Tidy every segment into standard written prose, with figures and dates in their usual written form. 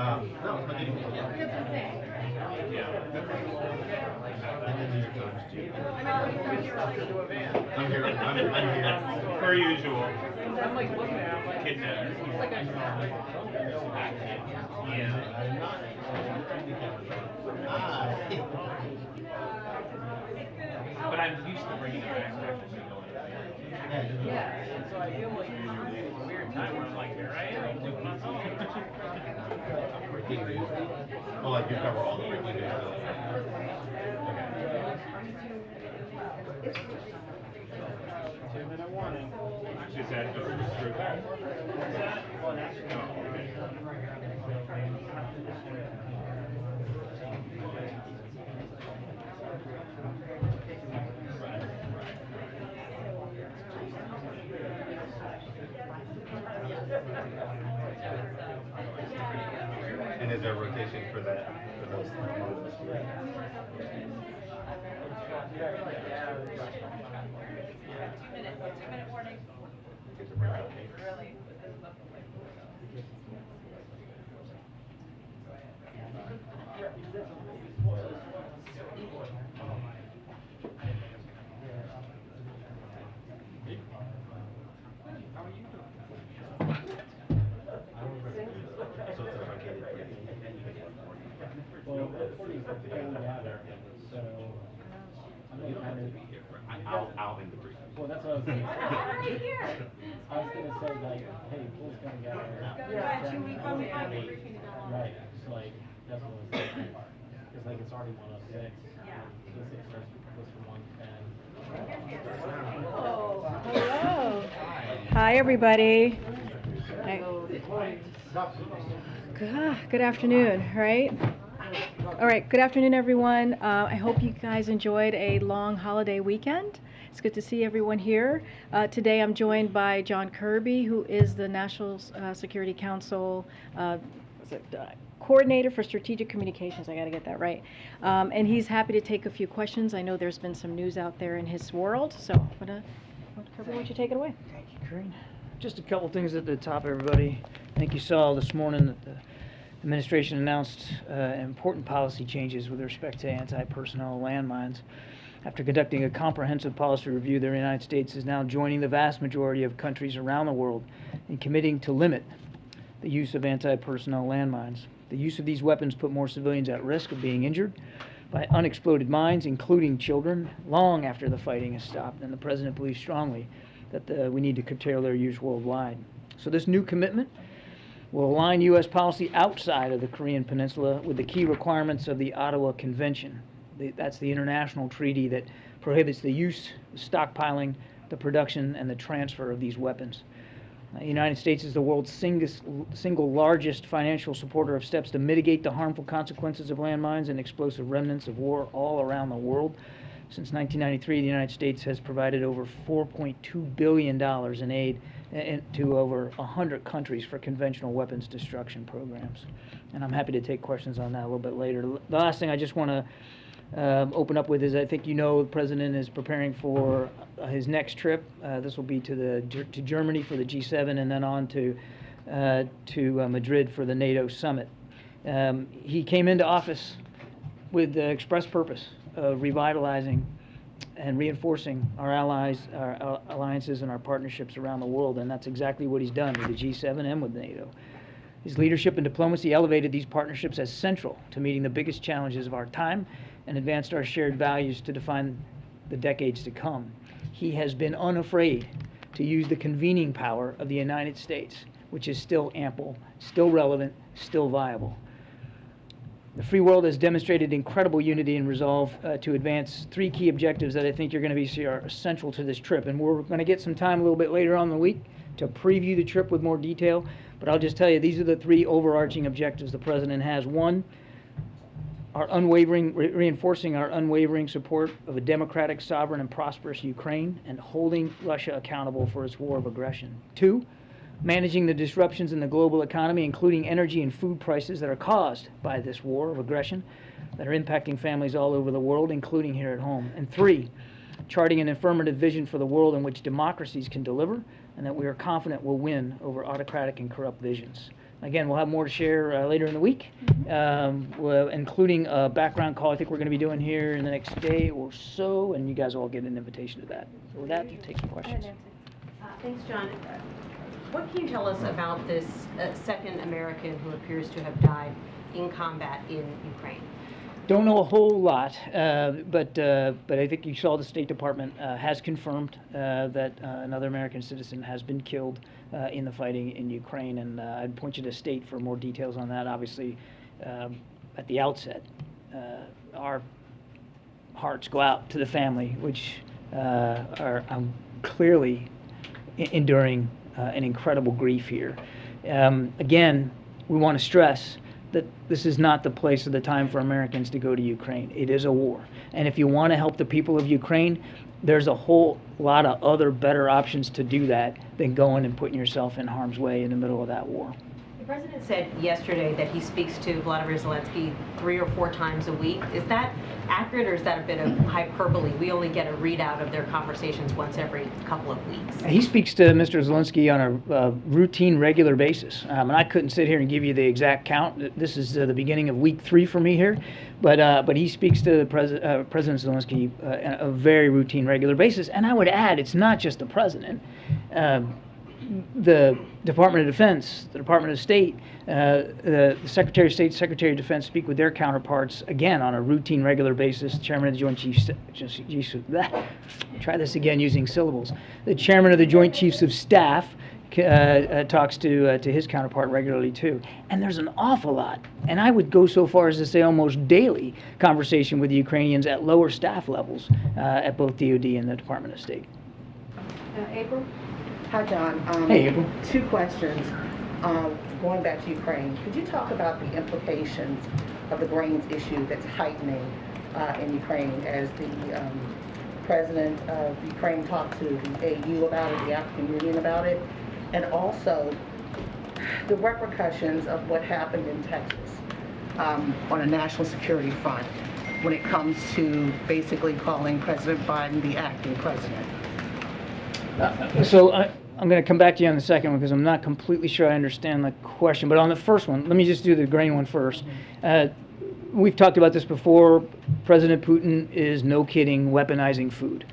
No, it's not getting me. I'm here. I'm here. Per usual. Kidnapped. But I'm used to bringing it back. Yeah, and so I feel like it's a weird time where I'm like, here I am, doing my song. Well, like you cover all the breaking news. Okay. 2-minute warning. Is that just true? And is there a rotation for that? For those 3 months? Two-minute warning. Really? Well, recording's the thing gather, so I'm going to kind of. I'll end the brief. Well, that's what I was saying. Right here. I was going to say, like, hey, Pool's going to gather. Yeah, 2 weeks on the phone. Right, so like, that's what I was saying. Because like, it's already 106. Yeah. This starts from 110. Hello. Hi, everybody. Good afternoon, right? All right, good afternoon, everyone. I hope you guys enjoyed a long holiday weekend. It's good to see everyone here. Today I'm joined by John Kirby, who is the National Security Council Coordinator for Strategic Communications. I got to get that right. And he's happy to take a few questions. I know there's been some news out there in his world, so Kirby, why don't you take it away? Thank you, Karine. Just a couple things at the top, everybody. I think you saw this morning that the administration announced important policy changes with respect to anti-personnel landmines. After conducting a comprehensive policy review, the United States is now joining the vast majority of countries around the world in committing to limit the use of anti-personnel landmines. The use of these weapons put more civilians at risk of being injured by unexploded mines, including children, long after the fighting has stopped, and the President believes strongly that we need to curtail their use worldwide. So this new commitment will align U.S. policy outside of the Korean Peninsula with the key requirements of the Ottawa Convention. That's the international treaty that prohibits the use, the stockpiling, the production, and the transfer of these weapons. The United States is the world's single largest financial supporter of steps to mitigate the harmful consequences of landmines and explosive remnants of war all around the world. Since 1993, the United States has provided over $4.2 billion in aid to over 100 countries for conventional weapons destruction programs. And I'm happy to take questions on that a little bit later. The last thing I just want to open up with is, I think you know the President is preparing for his next trip. This will be to Germany for the G7 and then on to Madrid for the NATO summit. He came into office with the express purpose of revitalizing and reinforcing our allies, our alliances, and our partnerships around the world, and that's exactly what he's done with the G7 and with NATO. His leadership and diplomacy elevated these partnerships as central to meeting the biggest challenges of our time and advanced our shared values to define the decades to come. He has been unafraid to use the convening power of the United States, which is still ample, still relevant, still viable. The free world has demonstrated incredible unity and resolve to advance 3 key objectives that I think you're going to see are central to this trip. And we're going to get some time a little bit later on in the week to preview the trip with more detail. But I'll just tell you, these are the 3 overarching objectives the President has. One, reinforcing our unwavering support of a democratic, sovereign, and prosperous Ukraine and holding Russia accountable for its war of aggression. 2, managing the disruptions in the global economy, including energy and food prices that are caused by this war of aggression that are impacting families all over the world, including here at home. And 3, charting an affirmative vision for the world in which democracies can deliver and that we are confident will win over autocratic and corrupt visions. Again, we'll have more to share later in the week, including a background call I think we're going to be doing here in the next day or so, and you guys will all get an invitation to that. So with that, we'll take some questions. Thanks, John. What can you tell us about this second American who appears to have died in combat in Ukraine? Don't know a whole lot, but I think you saw the State Department has confirmed that another American citizen has been killed in the fighting in Ukraine, and I'd point you to State for more details on that. Obviously, at the outset, our hearts go out to the family, which are clearly enduring an incredible grief here. Again, we want to stress that this is not the place or the time for Americans to go to Ukraine. It is a war. And if you want to help the people of Ukraine, there's a whole lot of other better options to do that than going and putting yourself in harm's way in the middle of that war. The president said yesterday that he speaks to Vladimir Zelensky 3 or 4 times a week. Is that accurate, or is that a bit of hyperbole? We only get a readout of their conversations once every couple of weeks. He speaks to Mr. Zelensky on a routine, regular basis. And I couldn't sit here and give you the exact count. This is the beginning of week 3 for me here. But he speaks to President Zelensky on a very routine, regular basis. And I would add, it's not just the president. The Department of Defense, the Department of State, the Secretary of State, Secretary of Defense speak with their counterparts, again, on a routine, regular basis. Chairman of the Joint Chiefs, try this again using syllables. The Chairman of the Joint Chiefs of Staff talks to his counterpart regularly, too. And there's an awful lot, and I would go so far as to say almost daily, conversation with the Ukrainians at lower staff levels at both DOD and the Department of State. April? Hi, John. Hey, April. 2 questions. Going back to Ukraine, could you talk about the implications of the grains issue that's heightening in Ukraine as the president of Ukraine talked to the AU about it, the African Union about it, and also the repercussions of what happened in Texas on a national security front when it comes to basically calling President Biden the acting president? I'm going to come back to you on the second one because I'm not completely sure I understand the question. But on the first one, let me just do the grain one first. We've talked about this before. President Putin is, no kidding, weaponizing food.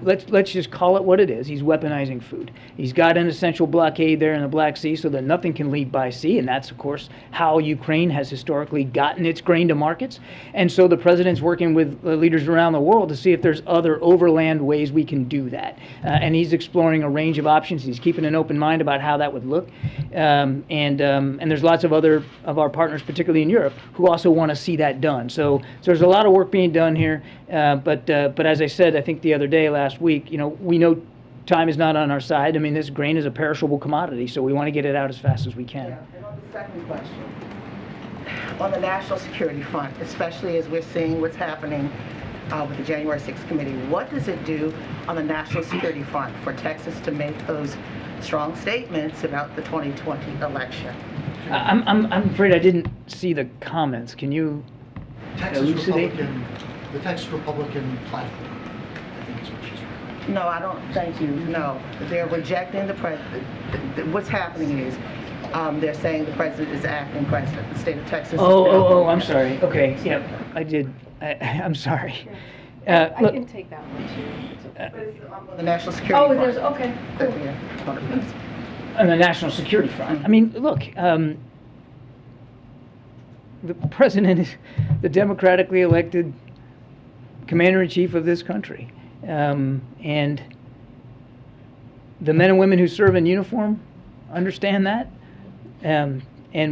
Let's just call it what it is. He's weaponizing food. He's got an essential blockade there in the Black Sea so that nothing can leave by sea, and that's, of course, how Ukraine has historically gotten its grain to markets. And so the president's working with leaders around the world to see if there's other overland ways we can do that. And he's exploring a range of options. He's keeping an open mind about how that would look. And there's lots of other of our partners, particularly in Europe, who also want to see that done. So there's a lot of work being done here. But as I said, I think the other day, last week, we know time is not on our side. I mean, this grain is a perishable commodity, so we want to get it out as fast as we can. Yeah. And on the second question, on the national security front, especially as we're seeing what's happening with the January 6th committee, what does it do on the national security front for Texas to make those strong statements about the 2020 election? I'm afraid I didn't see the comments. Can you elucidate? The Texas Republican platform, I think is what she's referring to. No, I don't, thank you, no. They're rejecting the president. What's happening is they're saying the president is acting president. The state of Texas. I'm sorry. Okay, yeah, I did. I'm sorry. I Look, can take that one too. The national security front. There's, okay, cool. Yeah. on the national security front, I mean, look, the president is the democratically elected commander-in-chief of this country. And the men and women who serve in uniform understand that. And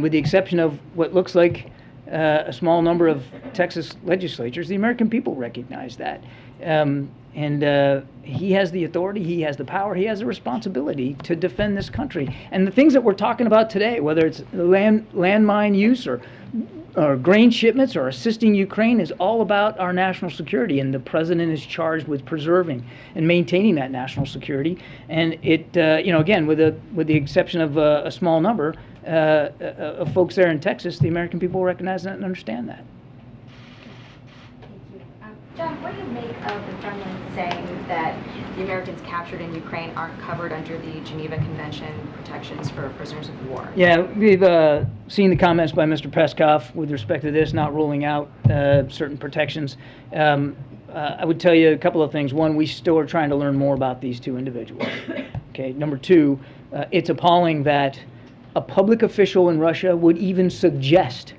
with the exception of what looks like a small number of Texas legislatures, the American people recognize that. He has the authority, he has the power, he has the responsibility to defend this country. And the things that we're talking about today, whether it's the landmine use or or grain shipments or assisting Ukraine is all about our national security, and the president is charged with preserving and maintaining that national security. And it, again, with the exception of a small number of folks there in Texas, the American people recognize that and understand that. John, what do you make of the Kremlin saying that the Americans captured in Ukraine aren't covered under the Geneva Convention protections for prisoners of war? Yeah, we've seen the comments by Mr. Peskov with respect to this, not ruling out certain protections. I would tell you a couple of things. One, we still are trying to learn more about these two individuals. Okay. Number two, it's appalling that a public official in Russia would even suggest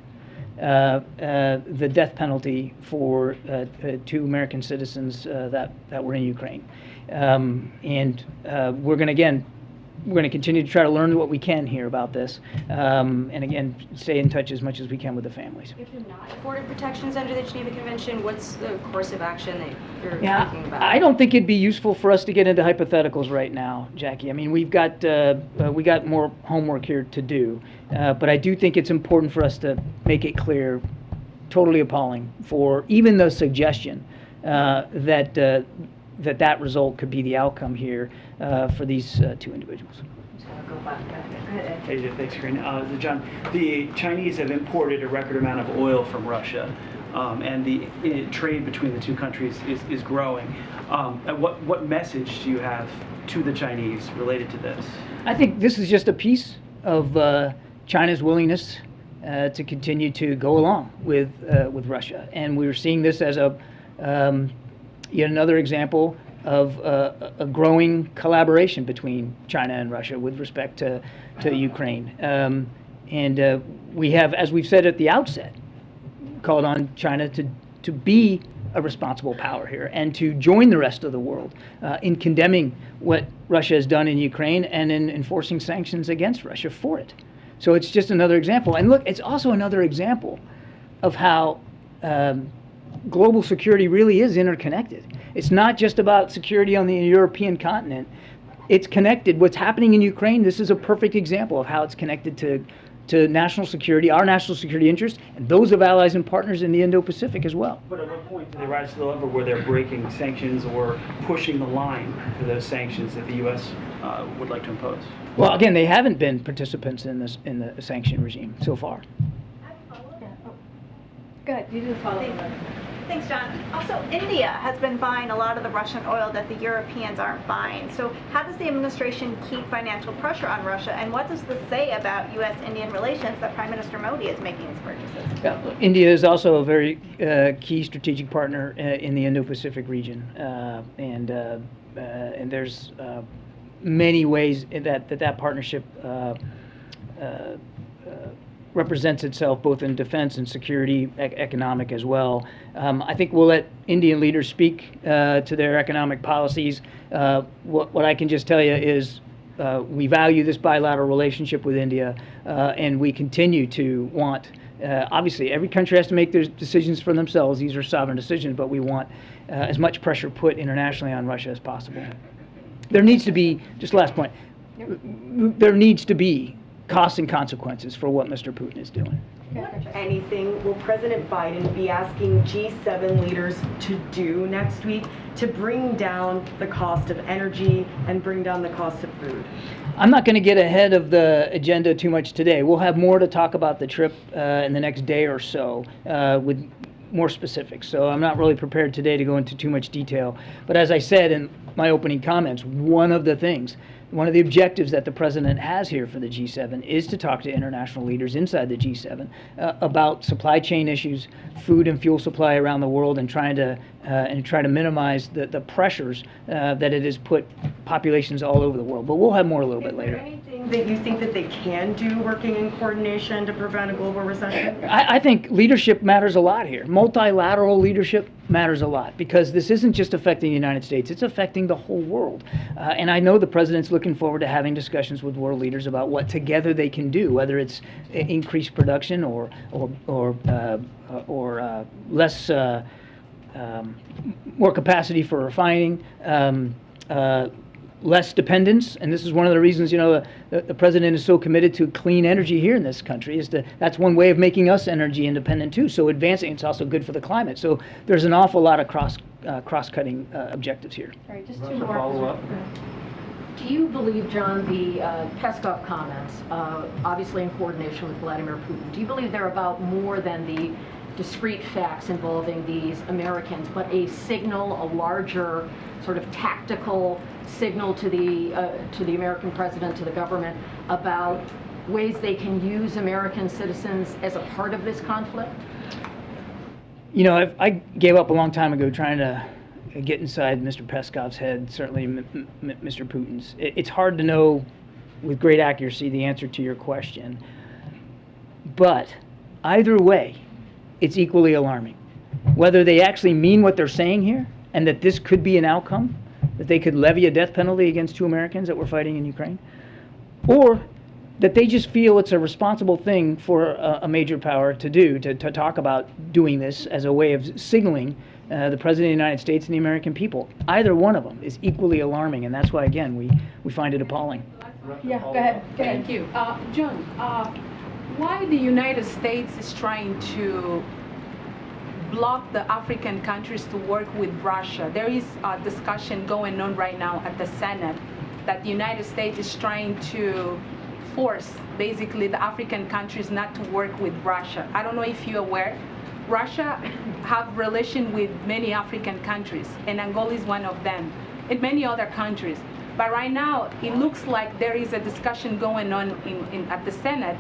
the death penalty for two American citizens that were in Ukraine. We're going to continue to try to learn what we can here about this, and again, stay in touch as much as we can with the families. If you're not afforded protections under the Geneva Convention, what's the course of action that you're thinking about? I don't think it'd be useful for us to get into hypotheticals right now, Jackie. I mean, we got more homework here to do, but I do think it's important for us to make it clear, totally appalling, for even the suggestion that result could be the outcome here for these two individuals. Hey, thanks, Karine. John, the Chinese have imported a record amount of oil from Russia, and the trade between the two countries is growing. And what message do you have to the Chinese related to this? I think this is just a piece of China's willingness to continue to go along with Russia, and we're seeing this as yet another example of a growing collaboration between China and Russia with respect to Ukraine. We have, as we've said at the outset, called on China to be a responsible power here and to join the rest of the world in condemning what Russia has done in Ukraine and in enforcing sanctions against Russia for it. So it's just another example. And look, it's also another example of how global security really is interconnected. It's not just about security on the European continent. It's connected. What's happening in Ukraine, this is a perfect example of how it's connected to national security, our national security interests, and those of allies and partners in the Indo-Pacific as well. But at what point do they rise to the level where they're breaking sanctions or pushing the line for those sanctions that the U.S. Would like to impose? Well, again, they haven't been participants in the sanction regime so far. Go ahead, you do the follow-up. Thanks, John. Also, India has been buying a lot of the Russian oil that the Europeans aren't buying. So how does the administration keep financial pressure on Russia? And what does this say about U.S.-Indian relations that Prime Minister Modi is making these purchases? Yeah, India is also a very key strategic partner in the Indo-Pacific region. And there's many ways that partnership represents itself both in defense and security, economic as well. I think we'll let Indian leaders speak to their economic policies. What I can just tell you is we value this bilateral relationship with India, and we continue to want, obviously every country has to make their decisions for themselves. These are sovereign decisions, but we want as much pressure put internationally on Russia as possible. There needs to be, just last point, there needs to be costs and consequences for what Mr. Putin is doing. Anything will President Biden be asking G7 leaders to do next week to bring down the cost of energy and bring down the cost of food? I'm not going to get ahead of the agenda too much today. We'll have more to talk about the trip in the next day or so with more specifics. So I'm not really prepared today to go into too much detail. But as I said in my opening comments, one of the objectives that the president has here for the G7 is to talk to international leaders inside the G7 about supply chain issues, food and fuel supply around the world, and try to minimize the pressures that it has put populations all over the world. But we'll have more a little bit later. Anything that you think that they can do working in coordination to prevent a global recession? I think leadership matters a lot here. Multilateral leadership matters a lot because this isn't just affecting the United States, it's affecting the whole world. And I know the president's looking forward to having discussions with world leaders about what together they can do, whether it's increased production or less, more capacity for refining, less dependence, and this is one of the reasons, you know, the president is so committed to clean energy here in this country, that's one way of making us energy independent too. So advancing, it's also good for the climate. So there's an awful lot of cross-cutting objectives here. All right, just Russia two more. follow-up. Do you believe, John, the Peskov comments, obviously in coordination with Vladimir Putin, do you believe they're about more than the discrete facts involving these Americans, but a signal, a larger sort of tactical signal to the American president, to the government, about ways they can use American citizens as a part of this conflict? You know, I gave up a long time ago trying to get inside Mr. Peskov's head, certainly Mr. Putin's. It's hard to know with great accuracy the answer to your question. But either way, it's equally alarming. Whether they actually mean what they're saying here, and that this could be an outcome, that they could levy a death penalty against 2 Americans that were fighting in Ukraine, or that they just feel it's a responsible thing for a major power to do, to talk about doing this as a way of signaling the President of the United States and the American people. Either one of them is equally alarming, and that's why, again, we find it appalling. Yeah, go ahead. Thank you. John, why the United States is trying to block the African countries to work with Russia? There is a discussion going on right now at the Senate that the United States is trying to force basically the African countries not to work with Russia. I don't know if you're aware, Russia have relation with many African countries, and Angola is one of them, and many other countries. But right now, it looks like there is a discussion going on at the Senate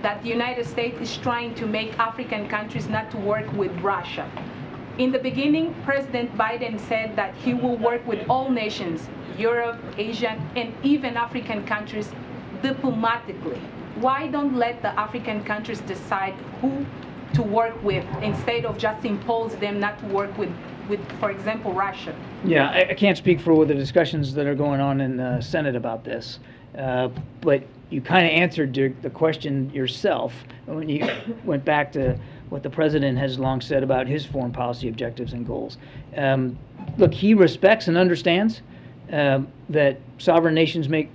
that the United States is trying to make African countries not to work with Russia. In the beginning, President Biden said that he will work with all nations, Europe, Asia, and even African countries diplomatically. Why don't let the African countries decide who to work with instead of just impose them not to work with, for example, Russia? Yeah, I can't speak for the discussions that are going on in the Senate about this, but you kind of answered the question yourself when you went back to what the president has long said about his foreign policy objectives and goals. Look, he respects and understands that sovereign nations make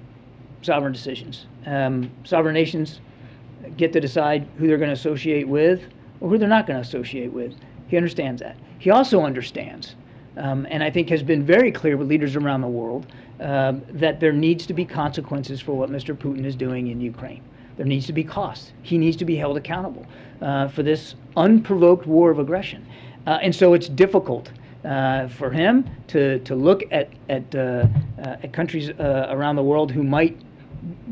sovereign decisions. Sovereign nations get to decide who they're going to associate with or who they're not going to associate with. He understands that. He also understands, and I think has been very clear with leaders around the world, that there needs to be consequences for what Mr. Putin is doing in Ukraine. There needs to be costs. He needs to be held accountable for this unprovoked war of aggression. And so it's difficult for him to look at countries around the world who might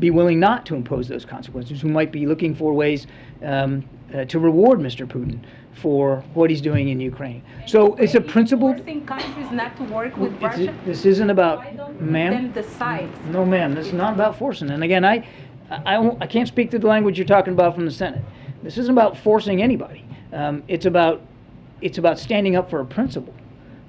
be willing not to impose those consequences, who might be looking for ways to reward Mr. Putin for what he's doing in Ukraine. So it's a principle. Forcing countries not to work with Russia? This isn't about, Why don't ma'am? them decide? No, ma'am. This is not about forcing. And again, I can't speak to the language you're talking about from the Senate. This isn't about forcing anybody. It's about standing up for a principle.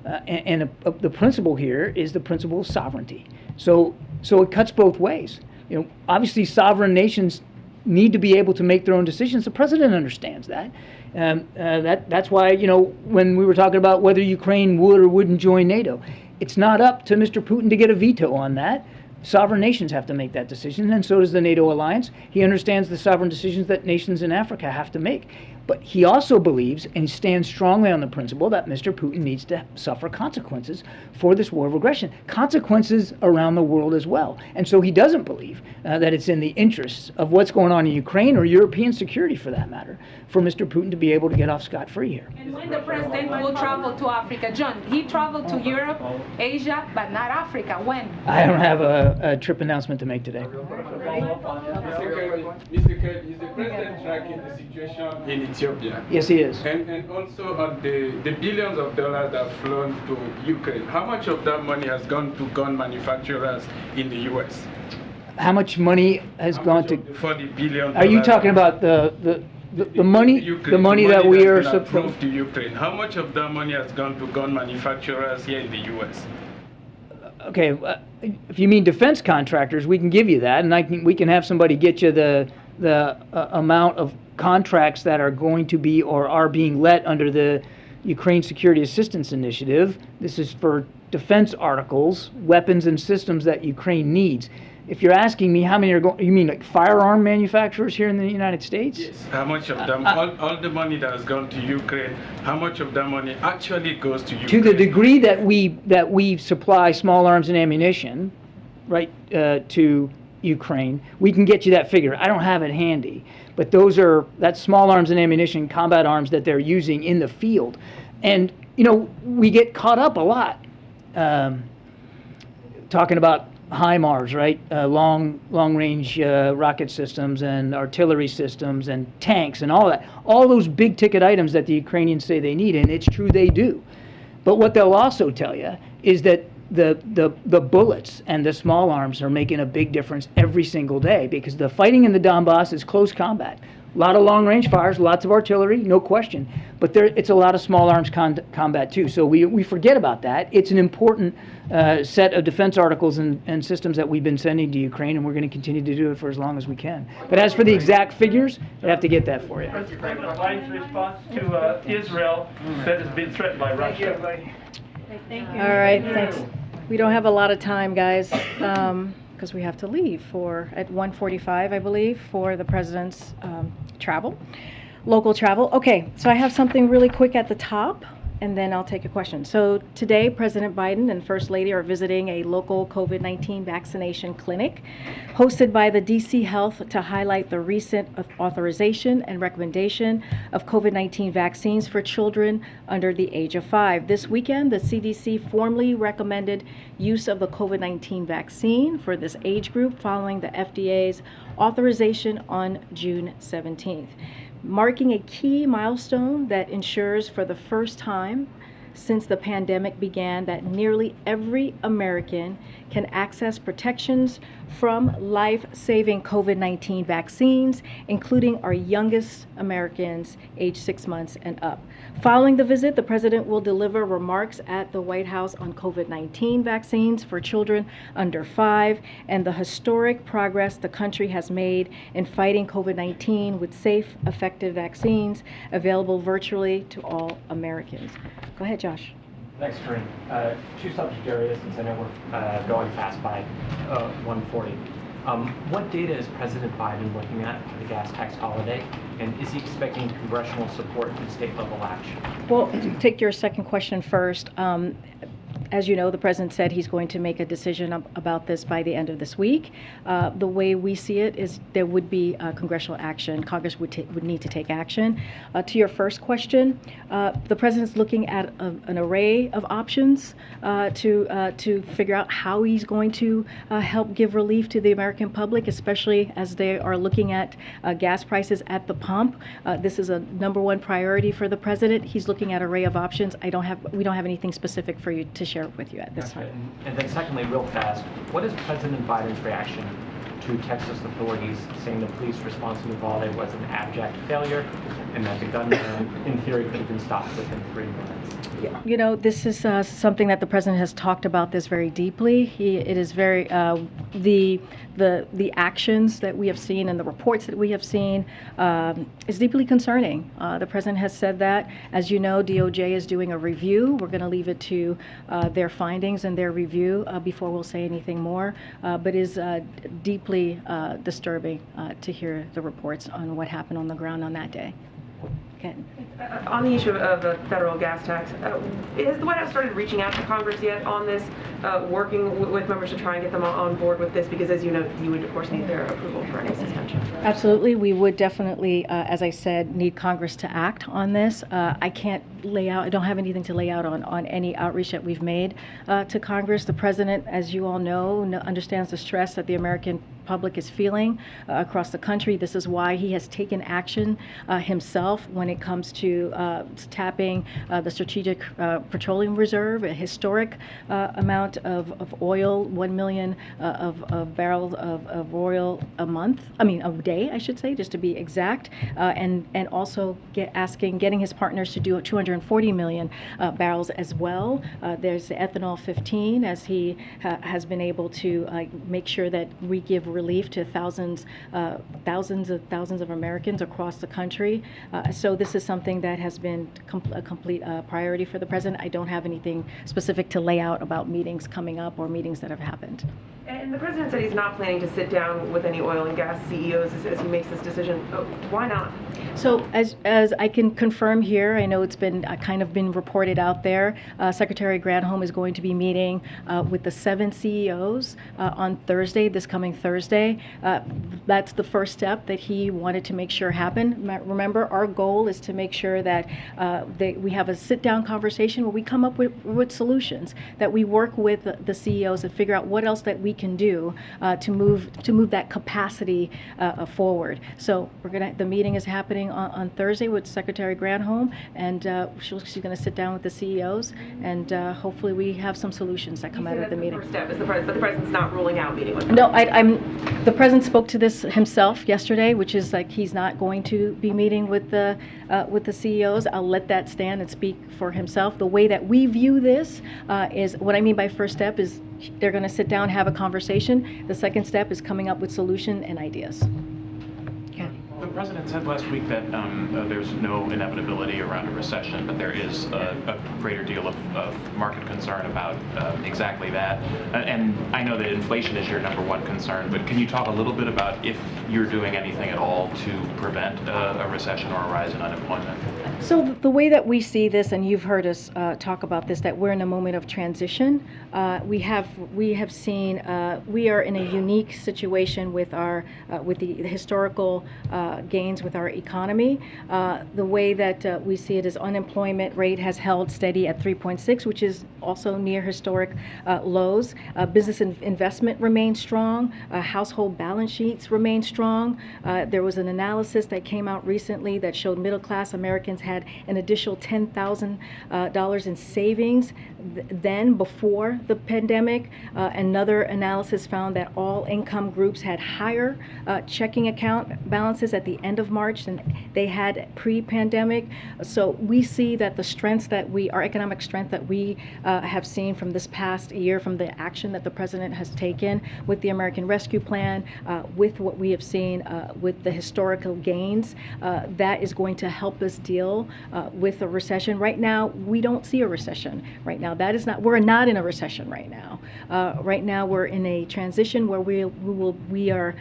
And the principle here is the principle of sovereignty. So it cuts both ways. You know, obviously sovereign nations need to be able to make their own decisions. The president understands that. That's why, you know, when we were talking about whether Ukraine would or wouldn't join NATO, it's not up to Mr. Putin to get a veto on that. Sovereign nations have to make that decision, and so does the NATO alliance. He understands the sovereign decisions that nations in Africa have to make. But he also believes and stands strongly on the principle that Mr. Putin needs to suffer consequences for this war of aggression, consequences around the world as well. And so he doesn't believe that it's in the interests of what's going on in Ukraine or European security, for that matter, for Mr. Putin to be able to get off scot-free here. And when the president will travel to Africa, John, he traveled to Europe, Asia, but not Africa. When? I don't have a trip announcement to make today. Mr. Kerry, is the president tracking the situation in Ethiopia? Yes, he is. And also on the billions of dollars that have flown to Ukraine, how much of that money has gone to gun manufacturers in the U.S.? How much money has gone to? For the billion. Are you talking about the money? The money that we are approved to Ukraine. How much of that money has gone to gun manufacturers here in the U.S.? Okay, if you mean defense contractors, we can give you that, and we can have somebody get you the amount of contracts that are going to be or are being let under the Ukraine Security Assistance Initiative. This is for defense articles, weapons and systems that Ukraine needs. If you're asking me how many are going, you mean like firearm manufacturers here in the United States? Yes. How much of them, all the money that has gone to Ukraine, how much of that money actually goes to Ukraine? To the degree that we supply small arms and ammunition, right, to Ukraine, we can get you that figure. I don't have it handy, but that's small arms and ammunition, combat arms that they're using in the field. And, you know, we get caught up a lot talking about HIMARS, right? Long-range rocket systems and artillery systems and tanks and all that. All those big-ticket items that the Ukrainians say they need, and it's true they do. But what they'll also tell you is that the bullets and the small arms are making a big difference every single day, because the fighting in the Donbass is close combat. A lot of long-range fires, lots of artillery, no question. But it's a lot of small arms combat too. So we forget about that. It's an important set of defense articles and systems that we've been sending to Ukraine, and we're going to continue to do it for as long as we can. But as for the exact figures, I'd have to get that for you. Biden's response to Israel that has been threatened by Russia. Thank you. All right, thanks. We don't have a lot of time, guys, because we have to leave at 1:45, I believe, for the president's local travel. Okay, so I have something really quick at the top, and then I'll take a question. So today, President Biden and First Lady are visiting a local COVID-19 vaccination clinic hosted by the DC Health to highlight the recent authorization and recommendation of COVID-19 vaccines for children under the age of 5. This weekend, the CDC formally recommended use of the COVID-19 vaccine for this age group following the FDA's authorization on June 17th. Marking a key milestone that ensures for the first time since the pandemic began that nearly every American can access protections from life-saving COVID-19 vaccines, including our youngest Americans aged 6 months and up. Following the visit, the president will deliver remarks at the White House on COVID-19 vaccines for children under 5 and the historic progress the country has made in fighting COVID-19 with safe, effective vaccines available virtually to all Americans. Go ahead, Josh. Thanks, Karine. Two subject areas, since I know we're going fast by 1:40. What data is President Biden looking at for the gas tax holiday, and is he expecting congressional support in state-level action? Well, take your second question first. As you know, the president said he's going to make a decision about this by the end of this week. The way we see it is there would be congressional action. Congress would need to take action. To your first question, the president's looking at an array of options to figure out how he's going to help give relief to the American public, especially as they are looking at gas prices at the pump. This is a #1 priority for the president. He's looking at an array of options. We don't have anything specific for you to share with you at this time. And then secondly, real fast, what is President Biden's reaction to Texas authorities saying the police response to Uvalde was an abject failure and that the gunman, in theory, could have been stopped within 3 minutes? You know, this is something that the president has talked about this very deeply. It is very the actions that we have seen and the reports that we have seen is deeply concerning. The president has said that. As you know, DOJ is doing a review. We're going to leave it to their findings and their review before we'll say anything more. But it is deeply disturbing to hear the reports on what happened on the ground on that day. Ken. On the issue of the federal gas tax, has the White House started reaching out to Congress yet on this, working with members to try and get them on board with this? Because as you know, you would of course need their approval for any suspension. Absolutely, we would definitely, as I said, need Congress to act on this. I can't lay out, I don't have anything to lay out on any outreach that we've made to Congress. The president, as you all know, understands the stress that the American public is feeling across the country. This is why he has taken action himself when it comes to tapping the Strategic Petroleum Reserve, a historic amount of oil, 1 million of barrels of oil a day, I should say, just to be exact, and also getting his partners to do a $200 140 million barrels as well. There's the ethanol 15, as he has been able to make sure that we give relief to thousands of Americans across the country. So this is something that has been a complete priority for the president. I don't have anything specific to lay out about meetings coming up or meetings that have happened. And the president said he's not planning to sit down with any oil and gas CEOs as he makes this decision. Why not? So as I can confirm here, I know it's been kind of been reported out there, Secretary Granholm is going to be meeting with the 7 CEOs on Thursday, this coming Thursday. That's the first step that he wanted to make sure happen. Remember, our goal is to make sure that we have a sit-down conversation where we come up with solutions, that we work with the CEOs and figure out what else that we can do to move that capacity forward. So the meeting is happening on Thursday with Secretary Granholm, and she's going to sit down with the CEOs, and hopefully we have some solutions that come out of the meeting. The first step is but the president's not ruling out meeting with them. No, the president spoke to this himself yesterday, which is like he's not going to be meeting with the CEOs. I'll let that stand and speak for himself. The way that we view this is, what I mean by first step is they're going to sit down, have a conversation. The second step is coming up with solution and ideas. The president said last week that there's no inevitability around a recession, but there is a greater deal of market concern about exactly that. And I know that inflation is your number one concern, but can you talk a little bit about if you're doing anything at all to prevent a recession or a rise in unemployment? So the way that we see this, and you've heard us talk about this, that we're in a moment of transition. We have seen we are in a unique situation with the historical gains with our economy. The way that we see it is unemployment rate has held steady at 3.6, which is also near historic lows. Business investment remains strong. Household balance sheets remain strong. There was an analysis that came out recently that showed middle-class Americans had an additional $10,000 in savings then before the pandemic. Another analysis found that all income groups had higher checking account balances at the end of March than they had pre-pandemic. So we see that the strengths that our economic strength that we have seen from this past year, from the action that the president has taken with the American Rescue Plan, with what we have seen with the historical gains, that is going to help us deal with a recession. Right now, we don't see a recession right now. We're not in a recession right now. Right now, we're in a transition where we are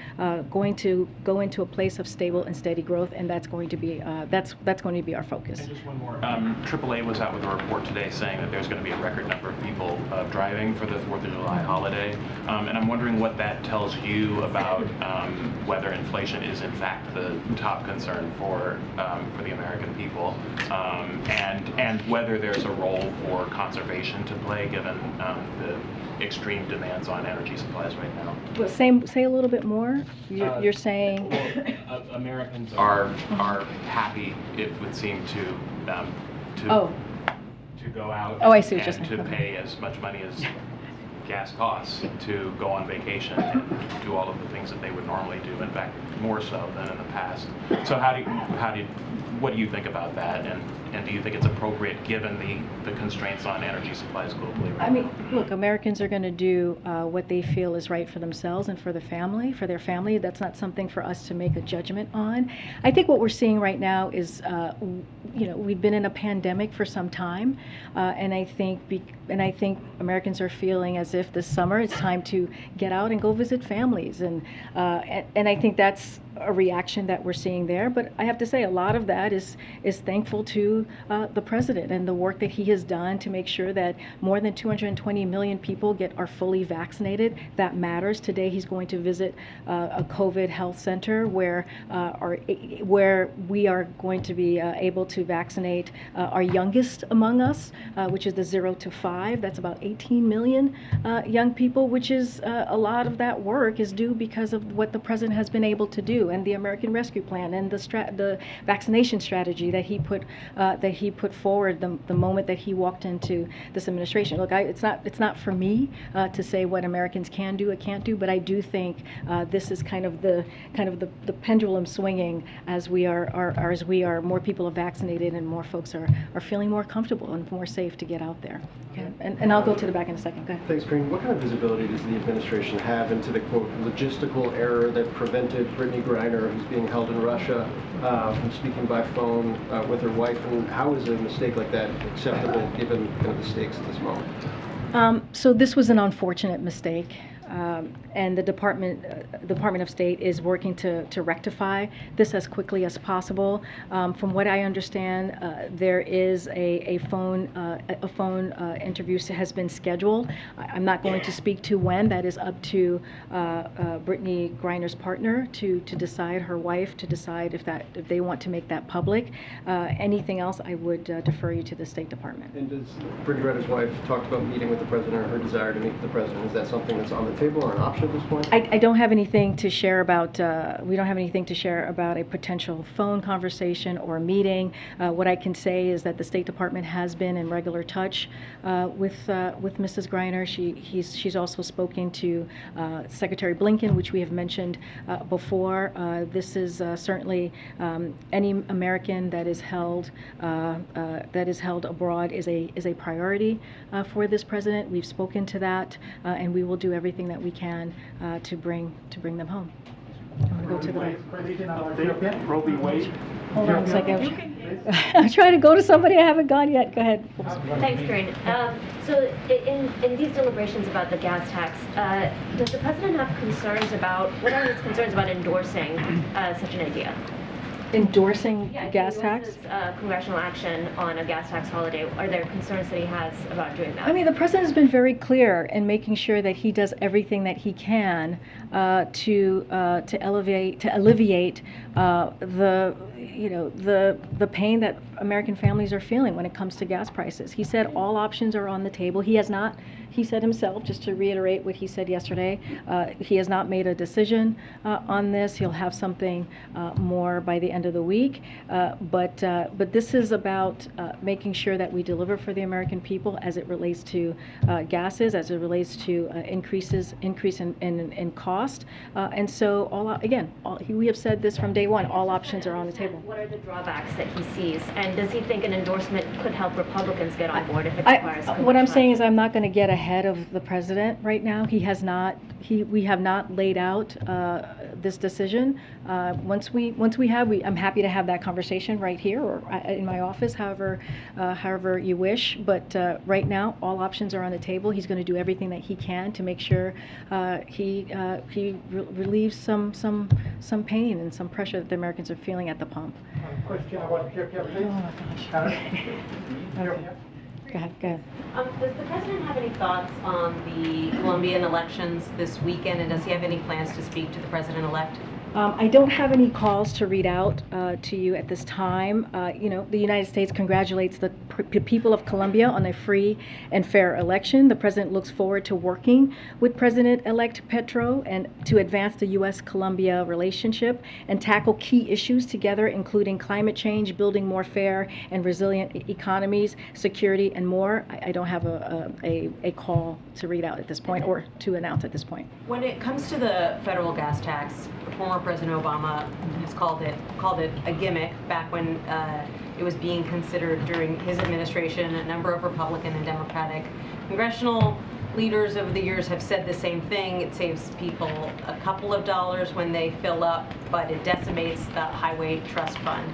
going to go into a place of stable and steady growth, and that's going to be our focus. And just one more. AAA was out with a report today saying that there's going to be a record number of people driving for the 4th of July holiday, and I'm wondering what that tells you about whether inflation is in fact the top concern for the American people, and whether there's a role for conservation to play given the extreme demands on energy supplies right now. Well, say a little bit more. You're saying Americans are happy, it would seem, to go out I see what you're and saying. to pay as much money as gas costs to go on vacation and do all of the things that they would normally do. In fact, more so than in the past. So what do you think about that? And do you think it's appropriate given the constraints on energy supplies globally right now? Look, Americans are going to do what they feel is right for themselves and for their family. That's not something for us to make a judgment on. I think what we're seeing right now is, we've been in a pandemic for some time, and I think Americans are feeling as if this summer it's time to get out and go visit families, and I think that's a reaction that we're seeing there. But I have to say, a lot of that is thankful to the president and the work that he has done to make sure that more than 220 million people are fully vaccinated. That matters. Today he's going to visit a COVID health center where we are going to be able to vaccinate our youngest among us, which is the 0 to 5. That's about 18 million young people, which is a lot of that work is due because of what the president has been able to do. and the American Rescue Plan and the vaccination strategy that he put forward the moment that he walked into this administration. Look, it's not for me to say what Americans can do or can't do, but I do think this is kind of the pendulum swinging as we are more people are vaccinated and more folks are feeling more comfortable and more safe to get out there. Okay. And I'll go to the back in a second. Go ahead. Thanks, Karine. What kind of visibility does the administration have into the, quote, logistical error that prevented Brittany Griner, who's being held in Russia, from speaking by phone with her wife? And how is a mistake like that acceptable given kind of the stakes at this moment? So this was an unfortunate mistake. And the Department of State is working to rectify this as quickly as possible. From what I understand, there is a phone interview has been scheduled. I'm not going to speak to when. That is up to Brittany Griner's partner to decide, her wife, to decide if they want to make that public. Anything else, I would defer you to the State Department. And does Brittany Griner's wife talked about meeting with the president, or her desire to meet with the president? Is that something that's on the table or an option at this point? I don't have anything to share about, we don't have anything to share about a potential phone conversation or meeting. What I can say is that the State Department has been in regular touch with Mrs. Griner. She's also spoken to Secretary Blinken, which we have mentioned before. This is certainly any American that is held abroad is a priority for this president. We've spoken to that, and we will do everything that we can to bring them home. Go to the back. Roby Wade. Hold on a second. I'm trying to go to somebody. I haven't gone yet. Go ahead. Thanks, Karine. So in these deliberations about the gas tax, does the president have concerns about, what are his concerns about endorsing such an idea? Endorsing gas he tax? endorses, congressional action on a gas tax holiday. Are there concerns that he has about doing that? I mean, the president has been very clear in making sure that he does everything that he can to alleviate the pain that American families are feeling when it comes to gas prices. He said all options are on the table. He has not. He said himself, just to reiterate what he said yesterday, he has not made a decision on this. He'll have something more by the end of the week. But this is about making sure that we deliver for the American people as it relates to gases, as it relates to increase in cost. And so, we have said this from day one, all options are on the table. What are the drawbacks that he sees? And does he think an endorsement could help Republicans get on board if it requires what I'm saying is I'm not going to get ahead of the president right now. He has not. We have not laid out this decision. Once we have, I'm happy to have that conversation right here or in my office, however you wish. But right now, all options are on the table. He's going to do everything that he can to make sure he relieves some pain and some pressure that the Americans are feeling at the pump. Question about Jean-Pierre, please. Oh my gosh. Go ahead. Does the president have any thoughts on the Colombian elections this weekend, and does he have any plans to speak to the president-elect? I don't have any calls to read out to you at this time. The United States congratulates the people of Colombia on a free and fair election. The president looks forward to working with President-elect Petro and to advance the U.S.-Colombia relationship and tackle key issues together, including climate change, building more fair and resilient economies, security, and more. I don't have a call to read out at this point or to announce at this point. When it comes to the federal gas tax, former President Obama has called it a gimmick back when it was being considered during his administration. A number of Republican and Democratic congressional leaders over the years have said the same thing. It saves people a couple of dollars when they fill up, but it decimates the highway trust fund.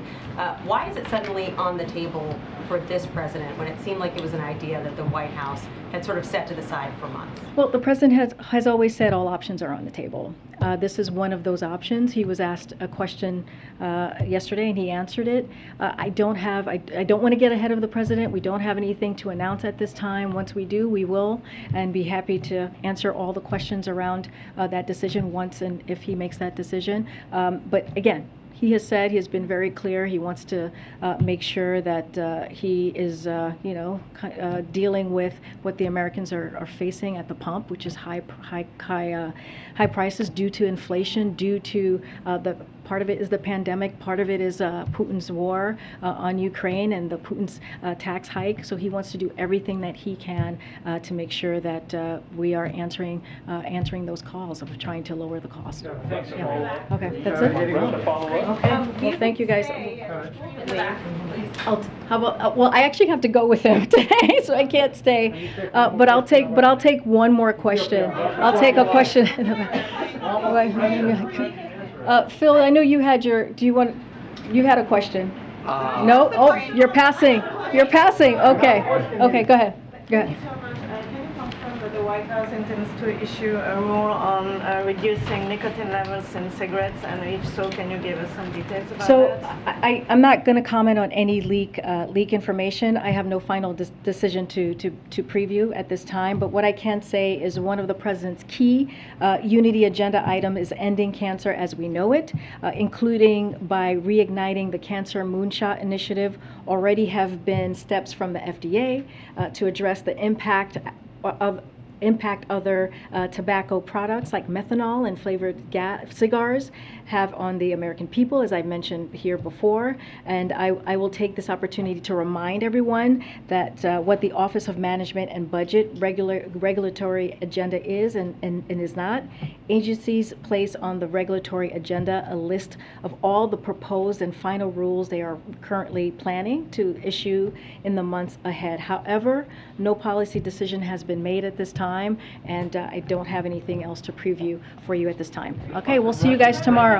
Why is it suddenly on the table for this president when it seemed like it was an idea that the White House had sort of set to the side for months? Well, the president has always said all options are on the table. This is one of those options. He was asked a question yesterday and he answered it. I don't want to get ahead of the president. We don't have anything to announce at this time. Once we do, we will, and be happy to answer all the questions around that decision once and if he makes that decision. But again, he has said, he has been very clear, he wants to make sure that he is, dealing with what the Americans are facing at the pump, which is high prices due to inflation, due to the Part of it is the pandemic. Part of it is Putin's war on Ukraine and the Putin's tax hike. So he wants to do everything that he can to make sure that we are answering those calls of trying to lower the cost. Yeah. Okay, that's it. Okay. Well, thank you guys. How about? Well, I actually have to go with him today, so I can't stay. But I'll take one more question. I'll take a question. Phil, I know you had your. You had a question? No. Oh, you're passing. You're passing. Okay. Okay. Go ahead. Go ahead. The White House intends to issue a rule on reducing nicotine levels in cigarettes, and if so, can you give us some details about that? I'm not going to comment on any leak information. I have no final decision to preview at this time. But what I can say is one of the president's key unity agenda item is ending cancer as we know it, including by reigniting the Cancer Moonshot Initiative. Already have been steps from the FDA to address the impact other tobacco products like methanol and flavored cigars have on the American people, as I mentioned here before. And I will take this opportunity to remind everyone that what the Office of Management and Budget regulatory agenda is and is not. Agencies place on the regulatory agenda a list of all the proposed and final rules they are currently planning to issue in the months ahead. However, no policy decision has been made at this time, and I don't have anything else to preview for you at this time. Okay, we'll see you guys tomorrow.